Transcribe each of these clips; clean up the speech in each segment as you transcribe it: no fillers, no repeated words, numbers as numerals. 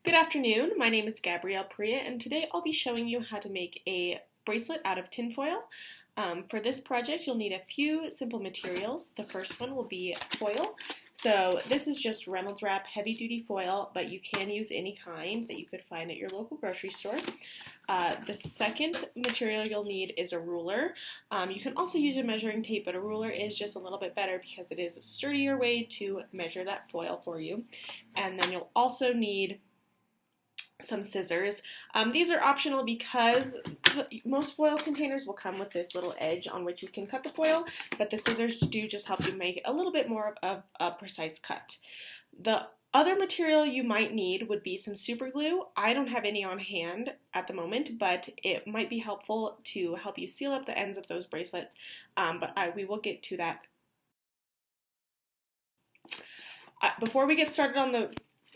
Good afternoon, my name is Gabrielle Perea and today I'll be showing you how to make a bracelet out of tinfoil. For this project you'll need a few simple materials. The first one will be foil. So this is just Reynolds Wrap heavy duty foil, but you can use any kind that you could find at your local grocery store. The second material you'll need is a ruler. You can also use a measuring tape, but a ruler is just a little bit better because it is a sturdier way to measure that foil for you. And then you'll also need some scissors. These are optional because most foil containers will come with this little edge on which you can cut the foil, but the scissors do just help you make a little bit more of a precise cut. The other material you might need would be some super glue. I don't have any on hand at the moment, but it might be helpful to help you seal up the ends of those bracelets, we will get to that. Before we get started on the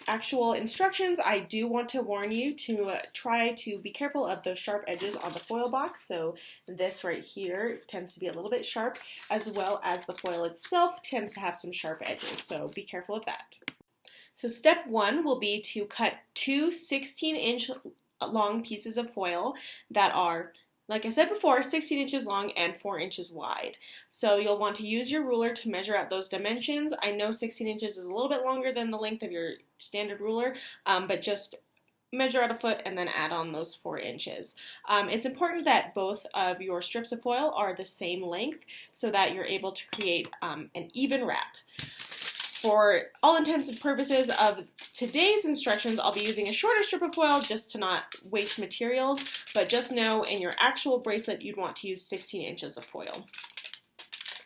actual instructions, I do want to warn you to try to be careful of those sharp edges on the foil box. So this right here tends to be a little bit sharp, as well as the foil itself tends to have some sharp edges, so be careful of that. So step one will be to cut two 16-inch long pieces of foil that are, like I said before, 16 inches long and 4 inches wide. So you'll want to use your ruler to measure out those dimensions. I know 16 inches is a little bit longer than the length of your standard ruler, but just measure out a foot and then add on those 4 inches. It's important that both of your strips of foil are the same length so that you're able to create an even wrap. For all intents and purposes of today's instructions, I'll be using a shorter strip of foil just to not waste materials, but just know in your actual bracelet you'd want to use 16 inches of foil.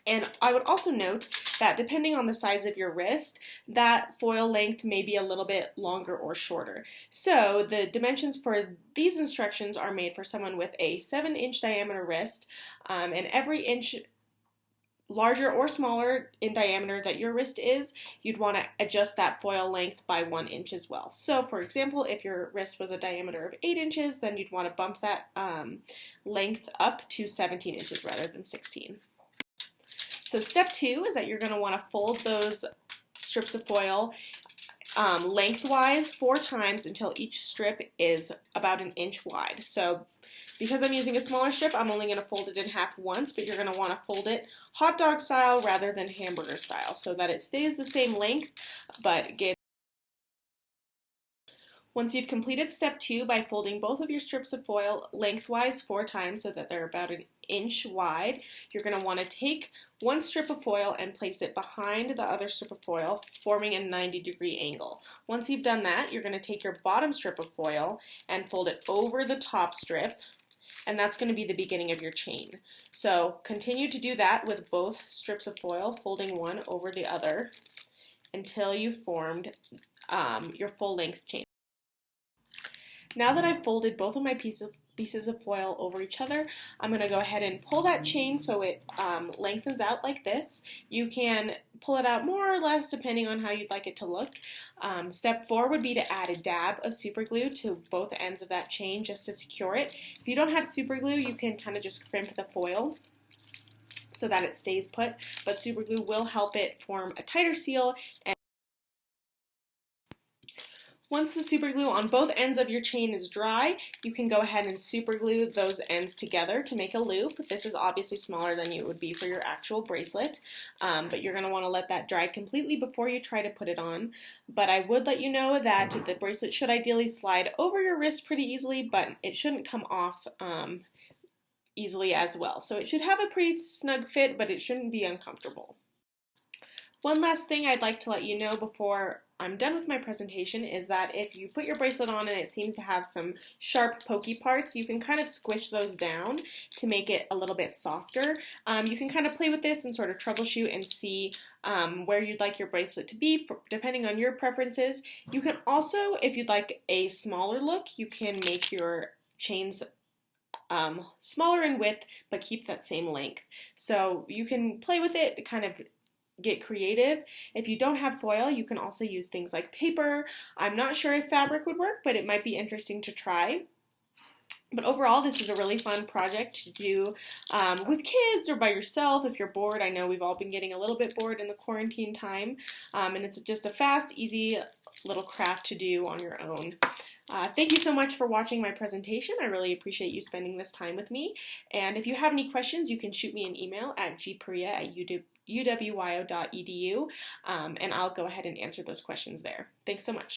And I would also note that depending on the size of your wrist, that foil length may be a little bit longer or shorter. So the dimensions for these instructions are made for someone with a 7-inch diameter wrist, and every inch larger or smaller in diameter that your wrist is, you'd want to adjust that foil length by 1 inch as well. So for example, if your wrist was a diameter of 8 inches, then you'd want to bump that length up to 17 inches rather than 16. So step two is that you're going to want to fold those strips of foil lengthwise 4 times until each strip is about 1 inch wide. So because I'm using a smaller strip, I'm only going to fold it in half once, but you're going to want to fold it hot dog style rather than hamburger style so that it stays the same length, but get. Once you've completed step 2 by folding both of your strips of foil lengthwise 4 times so that they're about 1 inch wide, you're going to want to take one strip of foil and place it behind the other strip of foil, forming a 90-degree angle. Once you've done that, you're going to take your bottom strip of foil and fold it over the top strip, and that's going to be the beginning of your chain. So continue to do that with both strips of foil, folding one over the other until you've formed your full length chain. Now that I've folded both of my pieces of foil over each other, I'm going to go ahead and pull that chain so it lengthens out like this. You can pull it out more or less depending on how you'd like it to look. Step 4 would be to add a dab of super glue to both ends of that chain just to secure it. If you don't have super glue, you can kind of just crimp the foil so that it stays put, but super glue will help it form a tighter seal. Once the super glue on both ends of your chain is dry, you can go ahead and super glue those ends together to make a loop. This is obviously smaller than it would be for your actual bracelet, but you're going to want to let that dry completely before you try to put it on. But I would let you know that the bracelet should ideally slide over your wrist pretty easily, but it shouldn't come off easily as well. So it should have a pretty snug fit, but it shouldn't be uncomfortable. One last thing I'd like to let you know before I'm done with my presentation is that if you put your bracelet on and it seems to have some sharp pokey parts, you can kind of squish those down to make it a little bit softer. You can kind of play with this and sort of troubleshoot and see where you'd like your bracelet to be depending on your preferences. You can also, if you'd like a smaller look, you can make your chains smaller in width but keep that same length. So you can play with it to kind of get creative. If you don't have foil, you can also use things like paper. I'm not sure if fabric would work, but it might be interesting to try. But overall, this is a really fun project to do with kids or by yourself if you're bored. I know we've all been getting a little bit bored in the quarantine time, and it's just a fast, easy little craft to do on your own. Thank you so much for watching my presentation. I really appreciate you spending this time with me. And if you have any questions, you can shoot me an email at gperea@uwyo.edu, and I'll go ahead and answer those questions there. Thanks so much.